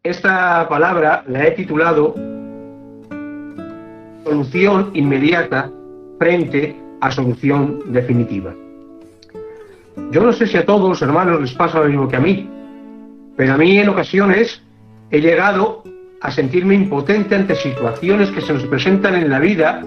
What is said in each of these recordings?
Esta palabra la he titulado Solución inmediata frente a solución definitiva. Yo no sé si a todos los hermanos les pasa lo mismo que a mí, pero a mí en ocasiones he llegado a sentirme impotente ante situaciones que se nos presentan en la vida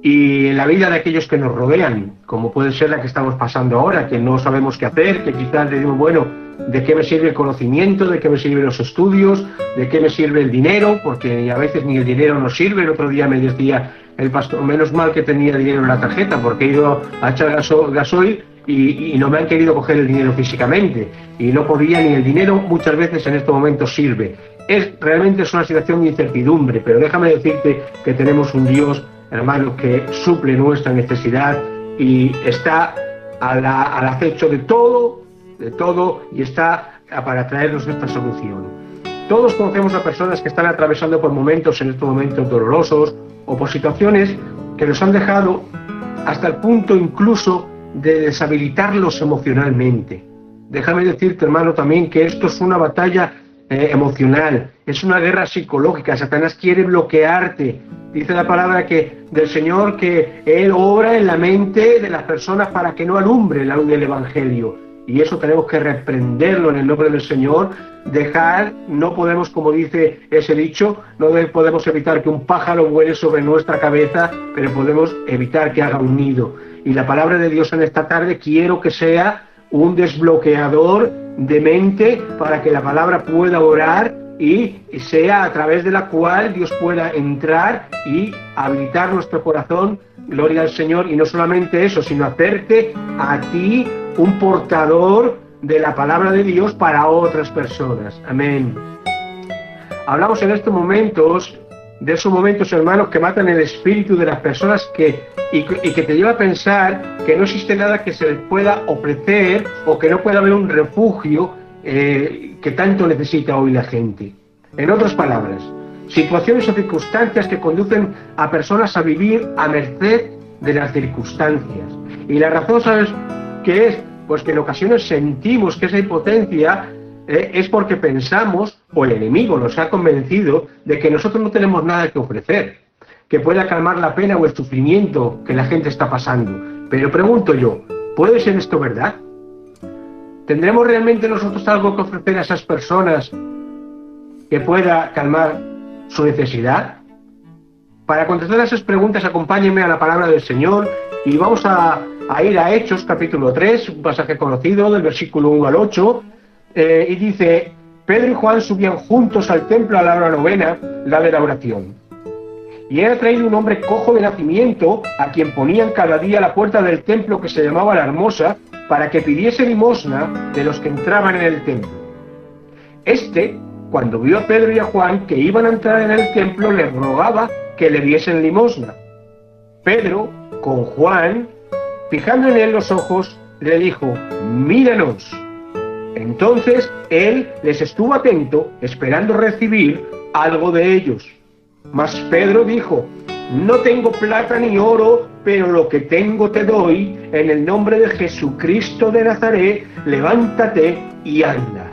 y en la vida de aquellos que nos rodean, como puede ser la que estamos pasando ahora, que no sabemos qué hacer, que quizás decimos, bueno, ¿de qué me sirve el conocimiento? ¿De qué me sirven los estudios? ¿De qué me sirve el dinero? Porque a veces ni el dinero nos sirve. El otro día me decía el pastor, menos mal que tenía dinero en la tarjeta, porque he ido a echar gasoil y no me han querido coger el dinero físicamente, y no podía, ni el dinero muchas veces en estos momentos sirve. Realmente es una situación de incertidumbre, pero déjame decirte que tenemos un Dios, hermano, que suple nuestra necesidad y está al acecho de todo, y está para traernos esta solución. Todos conocemos a personas que están atravesando por momentos, en estos momentos dolorosos, o por situaciones que nos han dejado hasta el punto incluso de deshabilitarlos emocionalmente. Déjame decirte, hermano, también que esto es una batalla emocional, es una guerra psicológica. Satanás quiere bloquearte. Dice la palabra del Señor que Él obra en la mente de las personas para que no alumbre la luz del Evangelio. Y eso tenemos que reprenderlo en el nombre del Señor. No podemos, como dice ese dicho, no podemos evitar que un pájaro vuele sobre nuestra cabeza, pero podemos evitar que haga un nido. Y la palabra de Dios en esta tarde quiero que sea un desbloqueador de mente para que la palabra pueda orar y sea a través de la cual Dios pueda entrar y habilitar nuestro corazón, gloria al Señor, y no solamente eso, sino hacerte a ti un portador de la palabra de Dios para otras personas. Amén. Hablamos en estos momentos de esos momentos, hermanos, que matan el espíritu de las personas y que te lleva a pensar que no existe nada que se les pueda ofrecer o que no pueda haber un refugio que tanto necesita hoy la gente. En otras palabras, situaciones o circunstancias que conducen a personas a vivir a merced de las circunstancias. Y la razón, ¿sabes qué es? Pues que en ocasiones sentimos que esa impotencia es porque pensamos, o el enemigo nos ha convencido, de que nosotros no tenemos nada que ofrecer, que pueda calmar la pena o el sufrimiento que la gente está pasando. Pero pregunto yo, ¿puede ser esto verdad? ¿Tendremos realmente nosotros algo que ofrecer a esas personas que pueda calmar su necesidad? Para contestar a esas preguntas, acompáñenme a la palabra del Señor y vamos a ir a Hechos capítulo 3, un pasaje conocido del versículo 1 al 8, y dice: Pedro y Juan subían juntos al templo a la hora novena, la de la oración. Y era traído un hombre cojo de nacimiento, a quien ponían cada día a la puerta del templo, que se llamaba La Hermosa, para que pidiese limosna de los que entraban en el templo. Este, cuando vio a Pedro y a Juan que iban a entrar en el templo, les rogaba que le diesen limosna. Pedro, con Juan, fijando en él los ojos, le dijo: míranos. Entonces él les estuvo atento, esperando recibir algo de ellos. Mas Pedro dijo: no tengo plata ni oro, pero lo que tengo te doy. En el nombre de Jesucristo de Nazaret, levántate y anda.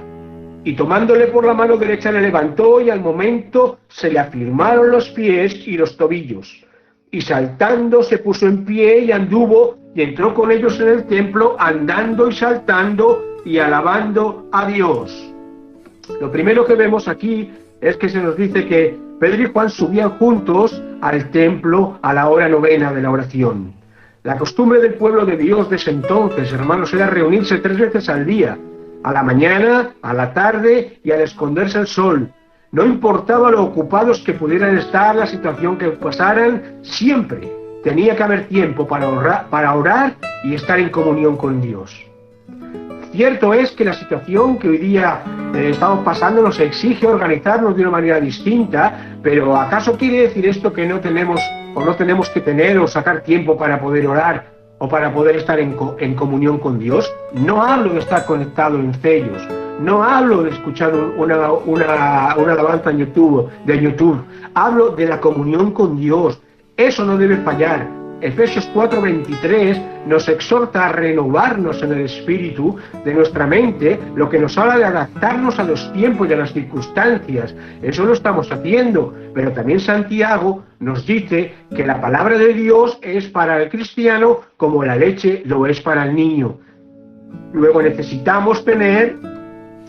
Y tomándole por la mano derecha le levantó, y al momento se le afirmaron los pies y los tobillos. Y saltando se puso en pie y anduvo, y entró con ellos en el templo, andando y saltando y alabando a Dios. Lo primero que vemos aquí es que se nos dice que Pedro y Juan subían juntos al templo a la hora novena de la oración. La costumbre del pueblo de Dios de ese entonces, hermanos, era reunirse 3 veces al día: a la mañana, a la tarde y al esconderse el sol. No importaba lo ocupados que pudieran estar, la situación que pasaran, siempre tenía que haber tiempo para orar y estar en comunión con Dios. Cierto es que la situación que hoy día estamos pasando nos exige organizarnos de una manera distinta, pero ¿acaso quiere decir esto que no tenemos que tener o sacar tiempo para poder orar o para poder estar en comunión con Dios? No hablo de estar conectado en sellos, no hablo de escuchar una alabanza de YouTube, hablo de la comunión con Dios. Eso no debe fallar. Efesios 4:23, nos exhorta a renovarnos en el espíritu de nuestra mente, lo que nos habla de adaptarnos a los tiempos y a las circunstancias. Eso lo estamos haciendo, pero también Santiago nos dice que la palabra de Dios es para el cristiano como la leche lo es para el niño. Luego necesitamos tener,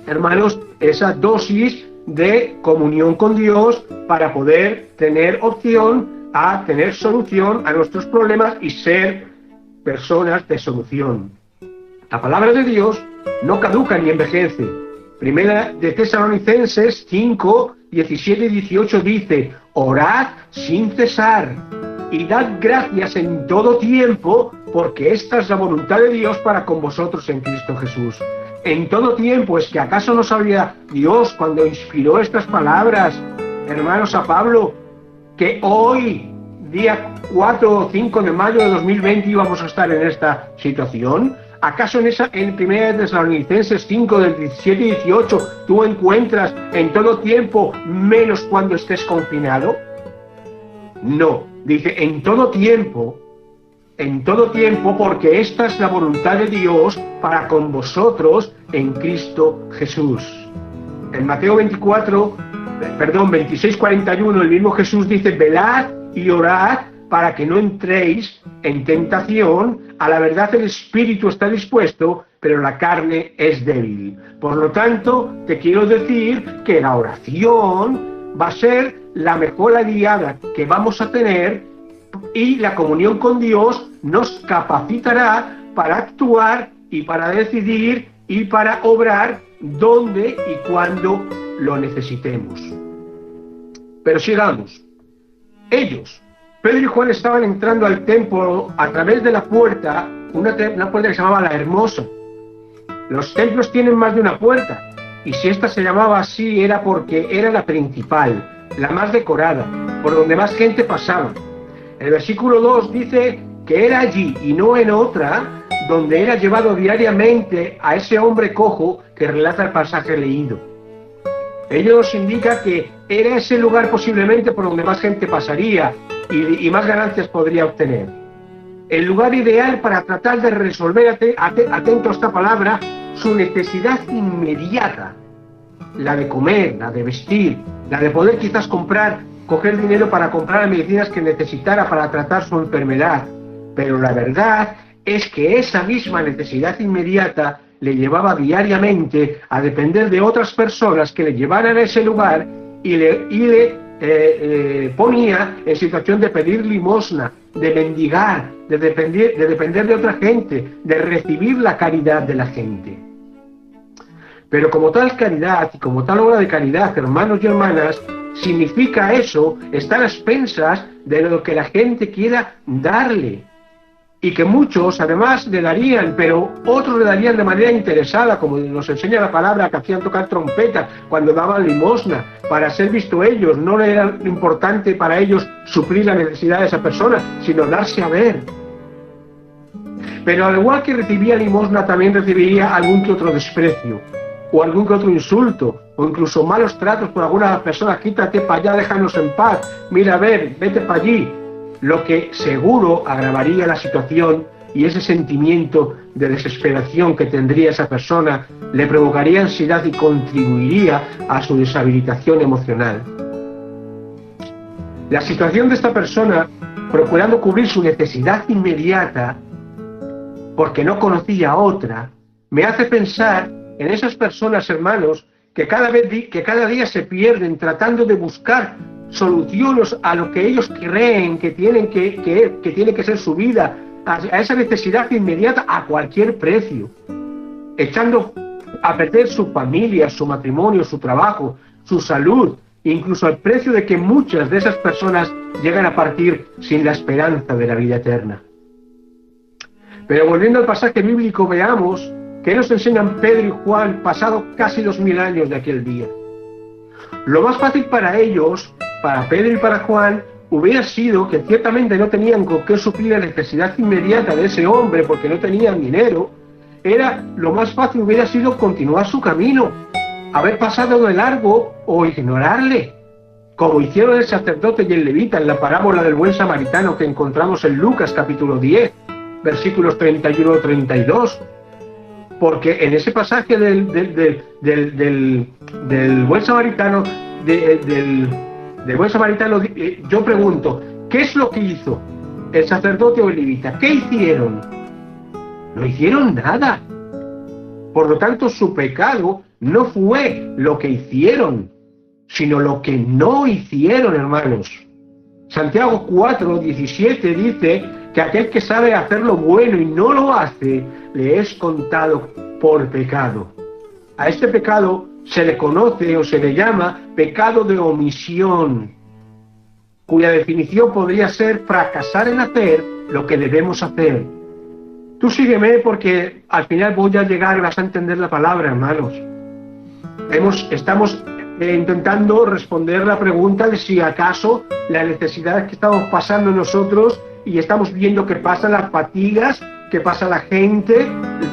hermanos, esa dosis de comunión con Dios para poder tener opción a tener solución a nuestros problemas y ser personas de solución. La palabra de Dios no caduca ni envejece. Primera de Tesalonicenses 5, 17 y 18 dice: orad sin cesar y dad gracias en todo tiempo, porque esta es la voluntad de Dios para con vosotros en Cristo Jesús. En todo tiempo, ¿es que acaso no sabía Dios cuando inspiró estas palabras, hermanos, a Pablo, que hoy, día 4 o 5 de mayo de 2020, íbamos a estar en esta situación? ¿Acaso en 1 Tesalonicenses 5 del 17 y 18 tú encuentras en todo tiempo menos cuando estés confinado? No, dice en todo tiempo, porque esta es la voluntad de Dios para con vosotros en Cristo Jesús. En Mateo 26:41, el mismo Jesús dice: velad y orad para que no entréis en tentación. A la verdad el espíritu está dispuesto, pero la carne es débil. Por lo tanto, te quiero decir que la oración va a ser la mejor aliada que vamos a tener, y la comunión con Dios nos capacitará para actuar y para decidir y para obrar donde y cuando lo necesitemos. Pero sigamos. Ellos, Pedro y Juan, estaban entrando al templo a través de la puerta, una puerta que se llamaba la Hermosa. Los templos tienen más de una puerta, y si esta se llamaba así era porque era la principal, la más decorada, por donde más gente pasaba. El versículo 2 dice que era allí y no en otra donde era llevado diariamente a ese hombre cojo que relata el pasaje leído. Ello nos indica que era ese lugar posiblemente por donde más gente pasaría y más ganancias podría obtener. El lugar ideal para tratar de resolver, atento a esta palabra, su necesidad inmediata, la de comer, la de vestir, la de poder quizás coger dinero para comprar medicinas que necesitara para tratar su enfermedad. Pero la verdad es que esa misma necesidad inmediata le llevaba diariamente a depender de otras personas que le llevaran a ese lugar y le ponía en situación de pedir limosna, de mendigar, de depender de otra gente, de recibir la caridad de la gente. Pero como tal caridad y como tal obra de caridad, hermanos y hermanas, significa eso, estar a expensas de lo que la gente quiera darle. Y que muchos además le darían, pero otros le darían de manera interesada, como nos enseña la palabra, que hacían tocar trompeta cuando daban limosna, para ser visto ellos. No era importante para ellos suplir la necesidad de esa persona, sino darse a ver. Pero al igual que recibía limosna, también recibiría algún que otro desprecio, o algún que otro insulto, o incluso malos tratos por algunas personas. Quítate para allá, déjanos en paz, mira a ver, vete para allí. Lo que seguro agravaría la situación, y ese sentimiento de desesperación que tendría esa persona le provocaría ansiedad y contribuiría a su deshabilitación emocional. La situación de esta persona, procurando cubrir su necesidad inmediata, porque no conocía otra, me hace pensar en esas personas, hermanos, que cada día se pierden tratando de buscar soluciones a lo que ellos creen que tiene que ser su vida, a esa necesidad inmediata a cualquier precio, echando a perder su familia, su matrimonio, su trabajo, su salud, incluso al precio de que muchas de esas personas llegan a partir sin la esperanza de la vida eterna. Pero volviendo al pasaje bíblico, veamos qué nos enseñan Pedro y Juan pasado casi 2000 años de aquel día. Lo más fácil para ellos, para Pedro y para Juan, hubiera sido que ciertamente no tenían con qué suplir la necesidad inmediata de ese hombre porque no tenían dinero. Lo más fácil hubiera sido continuar su camino, haber pasado de largo o ignorarle. como hicieron el sacerdote y el levita en la parábola del buen samaritano que encontramos en Lucas capítulo 10, versículos 31 y 32. Porque en ese pasaje del buen samaritano, yo pregunto, ¿qué es lo que hizo el sacerdote o el levita? ¿Qué hicieron? No hicieron nada. Por lo tanto, su pecado no fue lo que hicieron, sino lo que no hicieron, hermanos. Santiago 4:17 dice que aquel que sabe hacer lo bueno y no lo hace, le es contado por pecado. A este pecado se le conoce o se le llama pecado de omisión, cuya definición podría ser fracasar en hacer lo que debemos hacer. Tú sígueme porque al final voy a llegar y vas a entender la palabra, hermanos. Estamos intentando responder la pregunta de si acaso la necesidad que estamos pasando nosotros y estamos viendo que pasan las fatigas, que pasa la gente,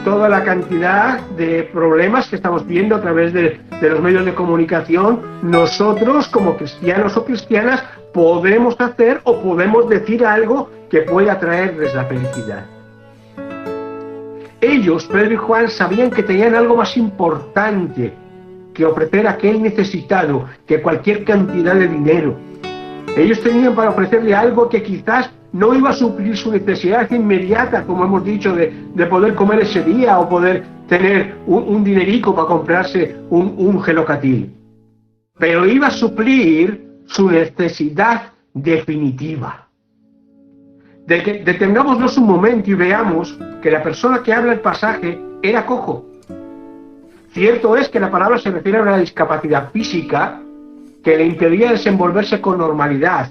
toda la cantidad de problemas que estamos viendo a través de los medios de comunicación, nosotros como cristianos o cristianas podemos hacer o podemos decir algo que pueda traerles la felicidad. Ellos, Pedro y Juan, sabían que tenían algo más importante que ofrecer a aquel necesitado que cualquier cantidad de dinero. Ellos tenían para ofrecerle algo que quizás no iba a suplir su necesidad inmediata, como hemos dicho, de poder comer ese día o poder tener un dinerico para comprarse un gelocatil. Pero iba a suplir su necesidad definitiva. Detengámonos un momento y veamos que la persona que habla el pasaje era cojo. Cierto es que la palabra se refiere a una discapacidad física que le impedía desenvolverse con normalidad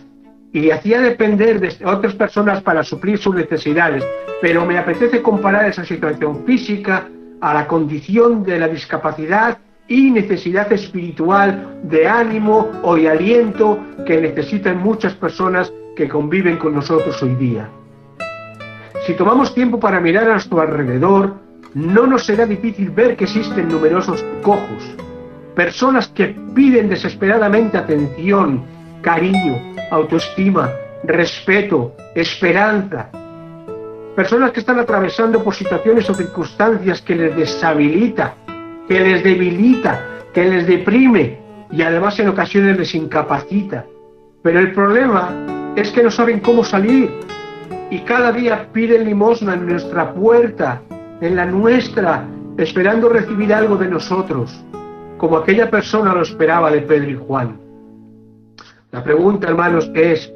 y hacía depender de otras personas para suplir sus necesidades, pero me apetece comparar esa situación física a la condición de la discapacidad y necesidad espiritual de ánimo o de aliento que necesitan muchas personas que conviven con nosotros hoy día. Si tomamos tiempo para mirar a nuestro alrededor, no nos será difícil ver que existen numerosos cojos, personas que piden desesperadamente atención, cariño, autoestima, respeto, esperanza. Personas que están atravesando por situaciones o circunstancias que les deshabilita, que les debilita, que les deprime y además en ocasiones les incapacita. Pero el problema es que no saben cómo salir y cada día piden limosna en nuestra puerta, en la nuestra, esperando recibir algo de nosotros, como aquella persona lo esperaba de Pedro y Juan. La pregunta, hermanos, es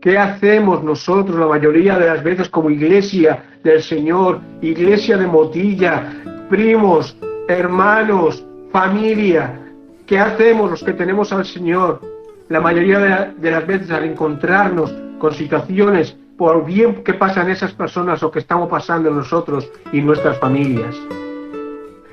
¿qué hacemos nosotros la mayoría de las veces como iglesia del Señor, iglesia de Motilla, primos, hermanos, familia? ¿Qué hacemos los que tenemos al Señor la mayoría de las veces al encontrarnos con situaciones por bien que pasan esas personas o que estamos pasando nosotros y nuestras familias?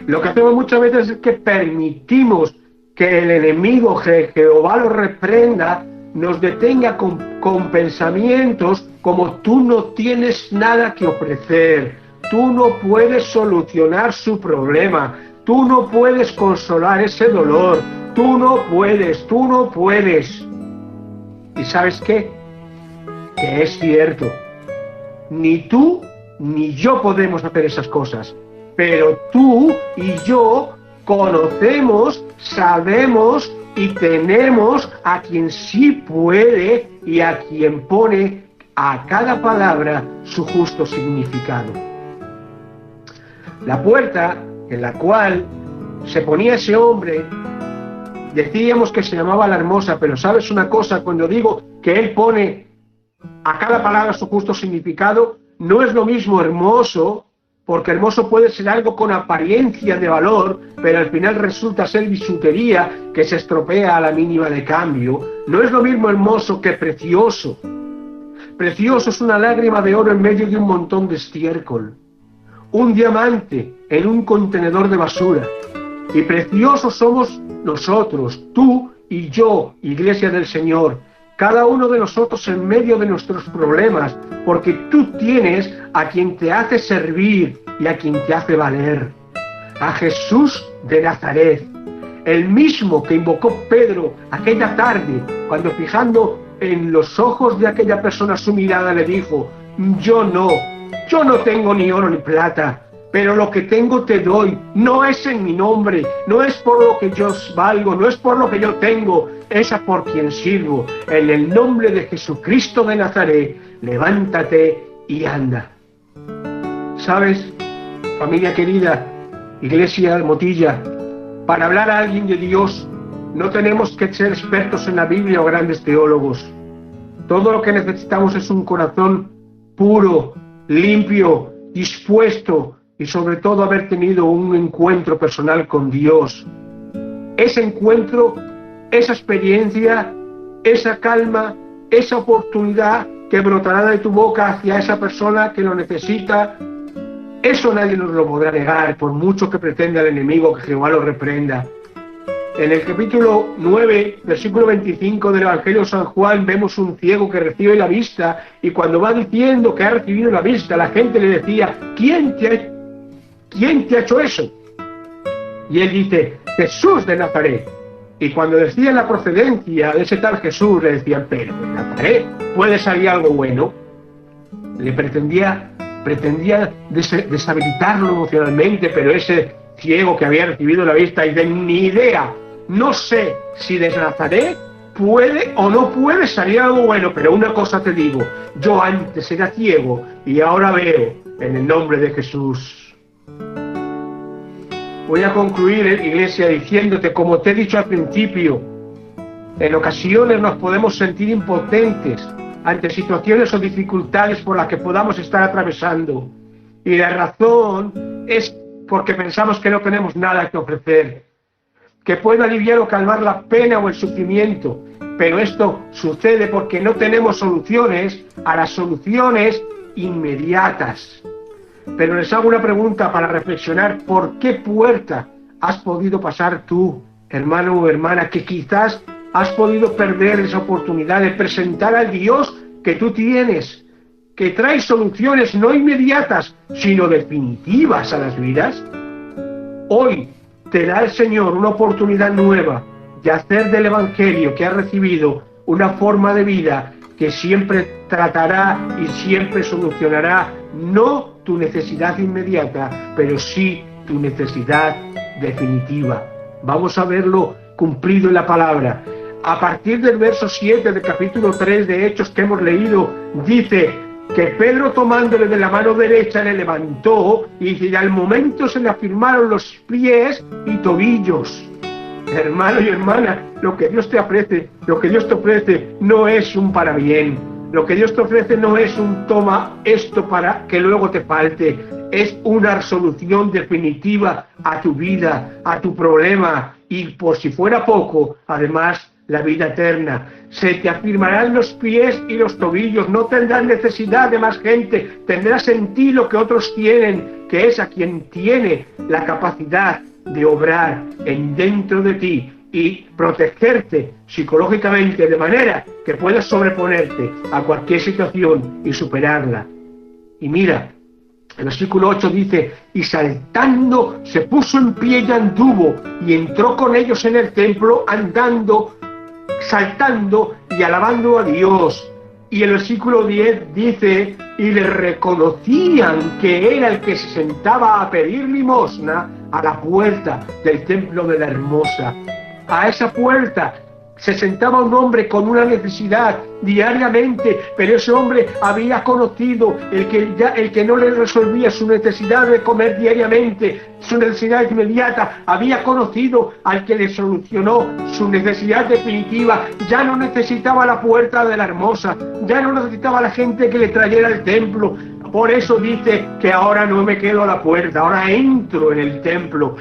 Lo que hacemos muchas veces es que permitimos que el enemigo, Jehová lo reprenda, nos detenga con pensamientos como tú no tienes nada que ofrecer, tú no puedes solucionar su problema, tú no puedes consolar ese dolor, tú no puedes. ¿Y sabes qué? Que es cierto, ni tú ni yo podemos hacer esas cosas, pero tú y yo conocemos, sabemos y tenemos a quien sí puede y a quien pone a cada palabra su justo significado. La puerta en la cual se ponía ese hombre, decíamos que se llamaba La Hermosa, pero ¿sabes una cosa? Cuando digo que él pone a cada palabra su justo significado, no es lo mismo hermoso, porque hermoso puede ser algo con apariencia de valor, pero al final resulta ser bisutería que se estropea a la mínima de cambio. No es lo mismo hermoso que precioso. Precioso es una lágrima de oro en medio de un montón de estiércol, un diamante en un contenedor de basura. Y preciosos somos nosotros, tú y yo, iglesia del Señor, cada uno de nosotros en medio de nuestros problemas, porque tú tienes a quien te hace servir y a quien te hace valer, a Jesús de Nazaret, el mismo que invocó Pedro aquella tarde, cuando fijando en los ojos de aquella persona su mirada le dijo: yo no tengo ni oro ni plata, pero lo que tengo te doy. No es en mi nombre, no es por lo que yo valgo, no es por lo que yo tengo, es a por quien sirvo. En el nombre de Jesucristo de Nazaret, levántate y anda. ¿Sabes, familia querida, Iglesia Motilla? Para hablar a alguien de Dios no tenemos que ser expertos en la Biblia o grandes teólogos. Todo lo que necesitamos es un corazón puro, limpio, dispuesto y sobre todo haber tenido un encuentro personal con Dios. Ese encuentro, esa experiencia, esa calma, esa oportunidad que brotará de tu boca hacia esa persona que lo necesita, eso nadie nos lo podrá negar, por mucho que pretenda el enemigo que Jehová lo reprenda. En el capítulo 9, versículo 25 del Evangelio de San Juan, vemos un ciego que recibe la vista, y cuando va diciendo que ha recibido la vista, la gente le decía: ¿Quién te ha hecho eso? Y él dice: Jesús de Nazaret. Y cuando decían la procedencia de ese tal Jesús, le decían: ¿pero de Nazaret puede salir algo bueno? Le pretendía deshabilitarlo emocionalmente, pero ese ciego que había recibido la vista y de ni idea, no sé si de Nazaret puede o no puede salir algo bueno, pero una cosa te digo: yo antes era ciego y ahora veo, en el nombre de Jesús. Voy a concluir, Iglesia, diciéndote, como te he dicho al principio, en ocasiones nos podemos sentir impotentes ante situaciones o dificultades por las que podamos estar atravesando, y la razón es porque pensamos que no tenemos nada que ofrecer, que puede aliviar o calmar la pena o el sufrimiento, pero esto sucede porque no tenemos soluciones a las soluciones inmediatas. Pero les hago una pregunta para reflexionar: ¿por qué puerta has podido pasar tú, hermano o hermana, que quizás has podido perder esa oportunidad de presentar al Dios que tú tienes, que trae soluciones no inmediatas, sino definitivas a las vidas? Hoy te da el Señor una oportunidad nueva de hacer del Evangelio que has recibido una forma de vida que siempre tratará y siempre solucionará no tu necesidad inmediata, pero sí tu necesidad definitiva. Vamos a verlo cumplido en la palabra. A partir del verso 7 del capítulo 3 de Hechos que hemos leído, dice que Pedro, tomándole de la mano derecha, le levantó, y al momento se le afirmaron los pies y tobillos. Hermano y hermana, lo que Dios te ofrece, no es un para bien. Lo que Dios te ofrece no es un toma esto para que luego te falte. Es una solución definitiva a tu vida, a tu problema, y por si fuera poco, además, la vida eterna. Se te afirmarán los pies y los tobillos, no tendrás necesidad de más gente, tendrás en ti lo que otros tienen, que es a quien tiene la capacidad de obrar en dentro de ti y protegerte psicológicamente de manera que puedas sobreponerte a cualquier situación y superarla. Y mira, el versículo 8 dice: y saltando se puso en pie y anduvo, y entró con ellos en el templo, andando, saltando y alabando a Dios. Y el versículo 10 dice: y le reconocían que era el que se sentaba a pedir limosna a la puerta del templo de la Hermosa. A esa puerta se sentaba un hombre con una necesidad diariamente, pero ese hombre había conocido el que no le resolvía su necesidad de comer diariamente, su necesidad inmediata, había conocido al que le solucionó su necesidad definitiva. Ya no necesitaba la puerta de la Hermosa, ya no necesitaba la gente que le trayera al templo. Por eso dice que ahora no me quedo a la puerta, ahora entro en el templo,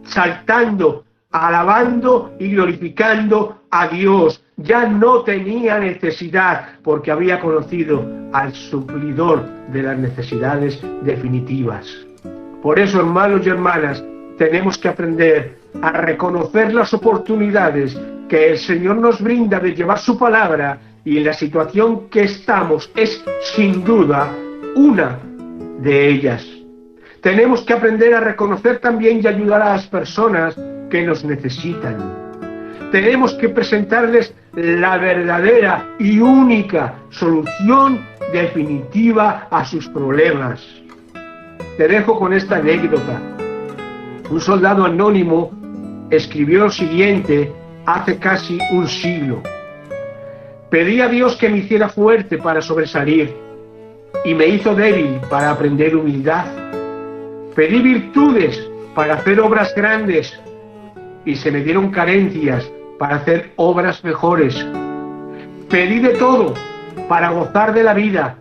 saltando, alabando y glorificando a Dios. Ya no tenía necesidad porque había conocido al suplidor de las necesidades definitivas. Por eso, hermanos y hermanas, tenemos que aprender a reconocer las oportunidades que el Señor nos brinda de llevar su palabra, y en la situación que estamos es sin duda una de ellas. Tenemos que aprender a reconocer también y ayudar a las personas que nos necesitan. Tenemos que presentarles la verdadera y única solución definitiva a sus problemas. Te dejo con esta anécdota. Un soldado anónimo escribió lo siguiente hace casi un siglo. Pedí a Dios que me hiciera fuerte para sobresalir y me hizo débil para aprender humildad. Pedí virtudes para hacer obras grandes y se me dieron carencias para hacer obras mejores. Pedí de todo para gozar de la vida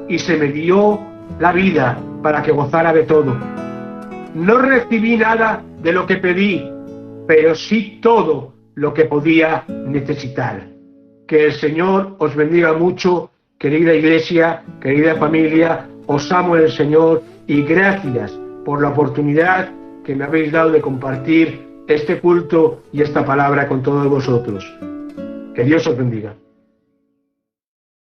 y se me dio la vida para que gozara de todo. No recibí nada de lo que pedí, pero sí todo lo que podía necesitar. Que el Señor os bendiga mucho, querida iglesia, querida familia, os amo en el Señor y gracias por la oportunidad que me habéis dado de compartir este culto y esta palabra con todos vosotros. Que Dios os bendiga.